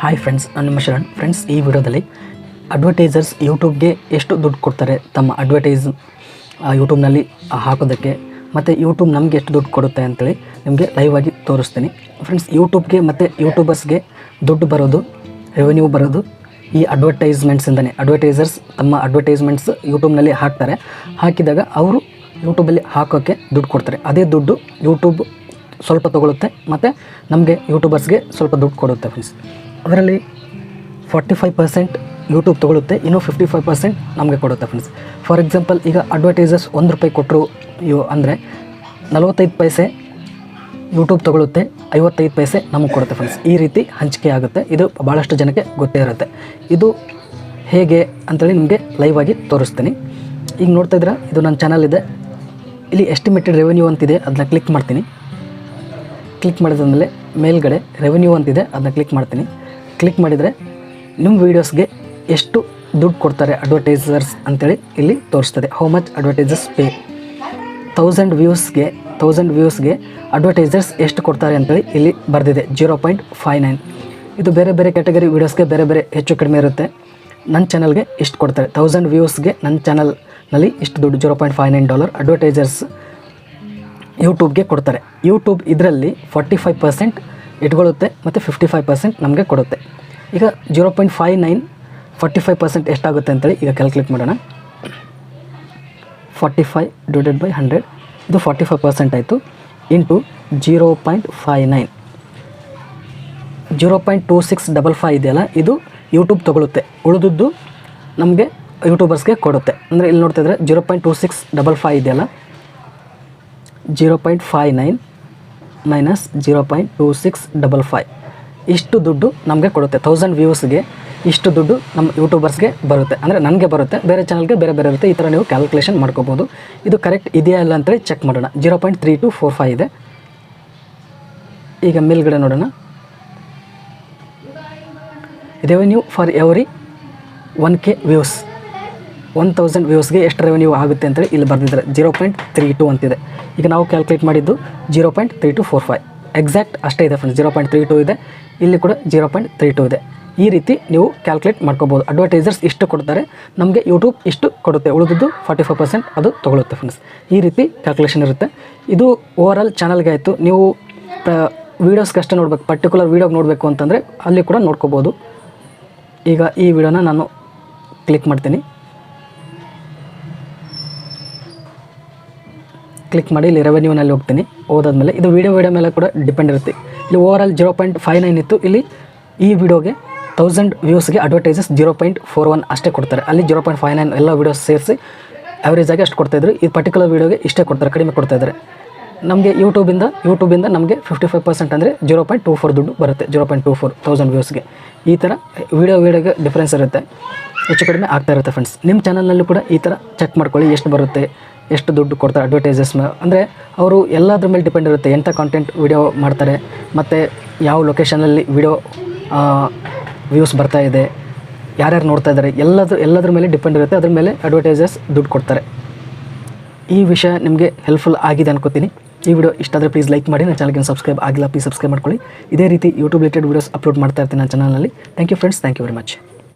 Hi friends, ನಾನು ನಿಮ್ಮ Sharan. Friends, ಈ ವಿಡಿಯೋದಲ್ಲಿ ಅಡ್ವರ್ಟೈಸರ್ಸ್ ಯೂಟ್ಯೂಬ್ಗೆ ಎಷ್ಟು ದುಡ್ಡು ಕೊಡ್ತಾರೆ ತಮ್ಮ ಅಡ್ವರ್ಟೈಸ್ ಯೂಟ್ಯೂಬ್ನಲ್ಲಿ ಹಾಕೋದಕ್ಕೆ, ಮತ್ತು ಯೂಟ್ಯೂಬ್ ನಮಗೆ ಎಷ್ಟು ದುಡ್ಡು ಕೊಡುತ್ತೆ ಅಂತೇಳಿ ನಿಮಗೆ ಲೈವ್ ಆಗಿ ತೋರಿಸ್ತೀನಿ. ಫ್ರೆಂಡ್ಸ್, ಯೂಟ್ಯೂಬ್ಗೆ ಮತ್ತು ಯೂಟ್ಯೂಬರ್ಸ್ಗೆ ದುಡ್ಡು ಬರೋದು, ರೆವೆನ್ಯೂ ಬರೋದು ಈ ಅಡ್ವರ್ಟೈಸ್ಮೆಂಟ್ಸಿಂದನೇ. ಅಡ್ವರ್ಟೈಸರ್ಸ್ ತಮ್ಮ ಅಡ್ವರ್ಟೈಸ್ಮೆಂಟ್ಸ್ ಯೂಟ್ಯೂಬ್ನಲ್ಲಿ ಹಾಕ್ತಾರೆ. ಹಾಕಿದಾಗ ಅವರು ಯೂಟ್ಯೂಬಲ್ಲಿ ಹಾಕೋಕ್ಕೆ ದುಡ್ಡು ಕೊಡ್ತಾರೆ. ಅದೇ ದುಡ್ಡು ಯೂಟ್ಯೂಬ್ ಸ್ವಲ್ಪ ತೊಗೊಳುತ್ತೆ ಮತ್ತು ನಮಗೆ ಯೂಟ್ಯೂಬರ್ಸ್ಗೆ ಸ್ವಲ್ಪ ದುಡ್ಡು ಕೊಡುತ್ತೆ. ಫ್ರೆಂಡ್ಸ್, ಅದರಲ್ಲಿ 45% ಯೂಟ್ಯೂಬ್ ತೊಗೊಳುತ್ತೆ, ಇನ್ನೂ 55% ನಮಗೆ ಕೊಡುತ್ತೆ. ಫ್ರೆಂಡ್ಸ್, ಫಾರ್ ಎಕ್ಸಾಂಪಲ್, ಈಗ ಅಡ್ವರ್ಟೈಸರ್ಸ್ ₹1 ಕೊಟ್ಟರು ಅಂದರೆ 45 ಪೈಸೆ ಯೂಟ್ಯೂಬ್ ತೊಗೊಳುತ್ತೆ, 55 ಪೈಸೆ ನಮಗೆ ಕೊಡುತ್ತೆ. ಫ್ರೆಂಡ್ಸ್, ಈ ರೀತಿ ಹಂಚಿಕೆ ಆಗುತ್ತೆ. ಇದು ಭಾಳಷ್ಟು ಜನಕ್ಕೆ ಗೊತ್ತೇ ಇರುತ್ತೆ. ಇದು ಹೇಗೆ ಅಂತೇಳಿ ನಿಮಗೆ ಲೈವ್ ಆಗಿ ತೋರಿಸ್ತೀನಿ. ಈಗ ನೋಡ್ತಾ ಇದ್ದೀರಾ, ಇದು ನನ್ನ ಚಾನಲ್ ಇದೆ. ಇಲ್ಲಿ ಎಸ್ಟಿಮೇಟೆಡ್ ರೆವೆನ್ಯೂ ಅಂತಿದೆ, ಅದನ್ನ ಕ್ಲಿಕ್ ಮಾಡ್ತೀನಿ. ಕ್ಲಿಕ್ ಮಾಡಿದ್ಮೇಲೆ ಮೇಲ್ಗಡೆ ರೆವೆನ್ಯೂ ಅಂತಿದೆ, ಅದನ್ನ ಕ್ಲಿಕ್ ಮಾಡ್ತೀನಿ. ಕ್ಲಿಕ್ ಮಾಡಿದರೆ ನಿಮ್ಮ ವೀಡಿಯೋಸ್ಗೆ ಎಷ್ಟು ದುಡ್ಡು ಕೊಡ್ತಾರೆ ಅಡ್ವರ್ಟೈಸರ್ಸ್ ಅಂತೇಳಿ ಇಲ್ಲಿ ತೋರಿಸ್ತದೆ. How much advertisers pay. 1000 ವ್ಯೂಸ್ಗೆ ಅಡ್ವರ್ಟೈಸರ್ಸ್ ಎಷ್ಟು ಕೊಡ್ತಾರೆ ಅಂತೇಳಿ ಇಲ್ಲಿ ಬರೆದಿದೆ, 0.59. ಇದು ಬೇರೆ ಬೇರೆ ಕ್ಯಾಟಗರಿ ವೀಡಿಯೋಸ್ಗೆ ಬೇರೆ ಬೇರೆ ಹೆಚ್ಚು ಕಡಿಮೆ ಇರುತ್ತೆ. ನನ್ನ ಚಾನಲ್ಗೆ ಇಷ್ಟು ಕೊಡ್ತಾರೆ. 1000 ವ್ಯೂಸ್ಗೆ ನನ್ನ ಚಾನಲ್ನಲ್ಲಿ ಇಷ್ಟು ದುಡ್ಡು, $0.59 ಅಡ್ವರ್ಟೈಸರ್ಸ್ ಯೂಟ್ಯೂಬ್ಗೆ ಕೊಡ್ತಾರೆ. ಯೂಟ್ಯೂಬ್ ಇದರಲ್ಲಿ 45% ಇಟ್ಕೊಳ್ಳುತ್ತೆ ಮತ್ತು 55% ನಮಗೆ ಕೊಡುತ್ತೆ. ಈಗ 0.59 45% ಎಷ್ಟಾಗುತ್ತೆ ಅಂತೇಳಿ ಈಗ ಕ್ಯಾಲ್ಕುಲೇಟ್ ಮಾಡೋಣ. 45 ಡಿವೈಡೆಡ್ ಬೈ 100, ಇದು 45% ಆಯಿತು. ಇಂಟು 0.59, 0.2655 ಇದೆಯಲ್ಲ, ಇದು ಯೂಟ್ಯೂಬ್ ತೊಗೊಳುತ್ತೆ. ಉಳಿದದ್ದು ನಮಗೆ ಯೂಟ್ಯೂಬರ್ಸ್ಗೆ ಕೊಡುತ್ತೆ. ಅಂದರೆ ಇಲ್ಲಿ ನೋಡ್ತಿದ್ರೆ 0.2655 ಇದೆಯಲ್ಲ, 0.59 ಮೈನಸ್ 0.2655 ಇಷ್ಟು ದುಡ್ಡು ನಮಗೆ ಕೊಡುತ್ತೆ. 1000 ವ್ಯೂಸ್ಗೆ ಇಷ್ಟು ದುಡ್ಡು ನಮ್ಮ ಯೂಟ್ಯೂಬರ್ಸ್ಗೆ ಬರುತ್ತೆ. ಅಂದರೆ ನನಗೆ ಬರುತ್ತೆ, ಬೇರೆ ಚಾನಲ್ಗೆ ಬೇರೆ ಬೇರೆ ಇರುತ್ತೆ. ಈ ಥರ ನೀವು ಕ್ಯಾಲ್ಕುಲೇಷನ್ ಮಾಡ್ಕೋಬೋದು. ಇದು ಕರೆಕ್ಟ್ ಇದೆಯಾ ಇಲ್ಲ ಅಂತೇಳಿ ಚೆಕ್ ಮಾಡೋಣ. 0.3245 ಇದೆ. ಈಗ ಮೇಲ್ಗಡೆ ನೋಡೋಣ, revenue for every 1K views, 1000 ವ್ಯೂಸ್ಗೆ ಎಷ್ಟು ರೆವೆನ್ಯೂ ಆಗುತ್ತೆ ಅಂತೇಳಿ ಇಲ್ಲಿ ಬರೆದಿದ್ದಾರೆ. 0.32 ಅಂತಿದೆ. ಈಗ ನಾವು ಕ್ಯಾಲ್ಕುಲೇಟ್ ಮಾಡಿದ್ದು 0.3245 ಎಕ್ಸಾಕ್ಟ್ ಅಷ್ಟೇ ಇದೆ. ಫ್ರೆಂಡ್ಸ್, 0.32 ಇದೆ, ಇಲ್ಲಿ ಕೂಡ 0.32 ಇದೆ. ಈ ರೀತಿ ನೀವು ಕ್ಯಾಲ್ಕುಲೇಟ್ ಮಾಡ್ಕೋಬೋದು. ಅಡ್ವರ್ಟೈಸರ್ಸ್ ಇಷ್ಟು ಕೊಡ್ತಾರೆ, ನಮಗೆ ಯೂಟ್ಯೂಬ್ ಇಷ್ಟು ಕೊಡುತ್ತೆ, ಉಳಿದಿದ್ದು 45% ಅದು ತೊಗೊಳುತ್ತೆ. ಫ್ರೆಂಡ್ಸ್, ಈ ರೀತಿ ಕ್ಯಾಲ್ಕುಲೇಷನ್ ಇರುತ್ತೆ. ಇದು ಓವರಾಲ್ ಚಾನಲ್ಗೆ ಆಯಿತು. ನೀವು ವೀಡಿಯೋಸ್ಗೆ ಅಷ್ಟೇ ನೋಡಬೇಕು, ಪರ್ಟಿಕ್ಯುಲರ್ ವೀಡಿಯೋಗೆ ನೋಡಬೇಕು ಅಂತಂದರೆ ಅಲ್ಲಿ ಕೂಡ ನೋಡ್ಕೋಬೋದು. ಈಗ ಈ ವಿಡಿಯೋನ ನಾನು ಕ್ಲಿಕ್ ಮಾಡ್ತೀನಿ. ಕ್ಲಿಕ್ ಮಾಡಿ ಇಲ್ಲಿ ರೆವೆನ್ಯೂನಲ್ಲಿ ಹೋಗ್ತೀನಿ. ಹೋದಾದ್ಮೇಲೆ ಇದು ವೀಡಿಯೋ ಮೇಲೆ ಕೂಡ ಡಿಪೆಂಡ್ ಇರುತ್ತೆ. ಇಲ್ಲಿ ಓವರಾಲ್ 0.59 ಇತ್ತು. ಇಲ್ಲಿ ಈ ವಿಡಿಯೋಗೆ 1000 ವ್ಯೂಸ್ಗೆ ಅಡ್ವರ್ಟೈಸರ್ಸ್ 0.41 ಅಷ್ಟೇ ಕೊಡ್ತಾರೆ. ಅಲ್ಲಿ 0.59 ಎಲ್ಲ ವೀಡಿಯೋಸ್ ಸೇರಿಸಿ ಆ್ಯಾವ್ರೇಜ್ ಆಗಿ ಅಷ್ಟು ಕೊಡ್ತಾಯಿದ್ರು. ಈ ಪರ್ಟಿಕ್ಯುಲರ್ ವೀಡಿಯೋಗೆ ಇಷ್ಟೇ ಕೊಡ್ತಾರೆ, ಕಡಿಮೆ ಕೊಡ್ತಾಯಿದ್ದಾರೆ. ನಮಗೆ ಯೂಟ್ಯೂಬಿಂದ ನಮಗೆ 55% ಅಂದರೆ 0.24 ದುಡ್ಡು ಬರುತ್ತೆ. 0.24 1000 ವ್ಯೂಸ್ಗೆ. ಈ ಥರ ವೀಡಿಯೋಗೆ ಡಿಫ್ರೆನ್ಸ್ ಇರುತ್ತೆ, ಹೆಚ್ಚು ಕಡಿಮೆ ಆಗ್ತಾ ಇರುತ್ತೆ. ಫ್ರೆಂಡ್ಸ್, ನಿಮ್ಮ ಚಾನಲ್ನಲ್ಲಿ ಕೂಡ ಈ ಥರ ಚೆಕ್ ಮಾಡ್ಕೊಳ್ಳಿ, ಎಷ್ಟು ಬರುತ್ತೆ, ಎಷ್ಟು ದುಡ್ಡು ಕೊಡ್ತಾರೆ ಅಡ್ವರ್ಟೈಸರ್ಸ್. ಅಂದರೆ ಅವರು ಎಲ್ಲದ್ರ ಮೇಲೆ ಡಿಪೆಂಡ್ ಇರುತ್ತೆ, ಎಂಥ ಕಾಂಟೆಂಟ್ ವೀಡಿಯೋ ಮಾಡ್ತಾರೆ ಮತ್ತು ಯಾವ ಲೊಕೇಶನಲ್ಲಿ ವೀಡಿಯೋ ವ್ಯೂಸ್ ಬರ್ತಾ ಇದೆ, ಯಾರ್ಯಾರು ನೋಡ್ತಾ ಇದ್ದಾರೆ, ಎಲ್ಲದ್ರ ಮೇಲೆ ಡಿಪೆಂಡ್ ಇರುತ್ತೆ. ಅದ್ರ ಮೇಲೆ ಅಡ್ವರ್ಟೈಸರ್ಸ್ ದುಡ್ಡು ಕೊಡ್ತಾರೆ. ಈ ವಿಷಯ ನಿಮಗೆ ಹೆಲ್ಪ್ಫುಲ್ ಆಗಿದೆ ಅನ್ಕೋತೀನಿ. ಈ ವಿಡಿಯೋ ಇಷ್ಟ ಆದರೆ ಪ್ಲೀಸ್ ಲೈಕ್ ಮಾಡಿ. ನನ್ನ ಚಾನಲ್ಗೆ ಸಬ್ಸ್ಕ್ರೈಬ್ ಆಗಿಲ್ಲ, ಪ್ಲೀಸ್ ಸಬ್ಸ್ಕ್ರೈಬ್ ಮಾಡ್ಕೊಳ್ಳಿ. ಇದೇ ರೀತಿ ಯೂಟ್ಯೂಬ್ ರಿಲೇಟೆಡ್ ವೀಡಿಯೋಸ್ ಅಪ್ಲೋಡ್ ಮಾಡ್ತಾ ಇರ್ತೀನಿ ನನ್ನ ಚಾನಲ್ನಲ್ಲಿ. Thank you friends, thank you very much.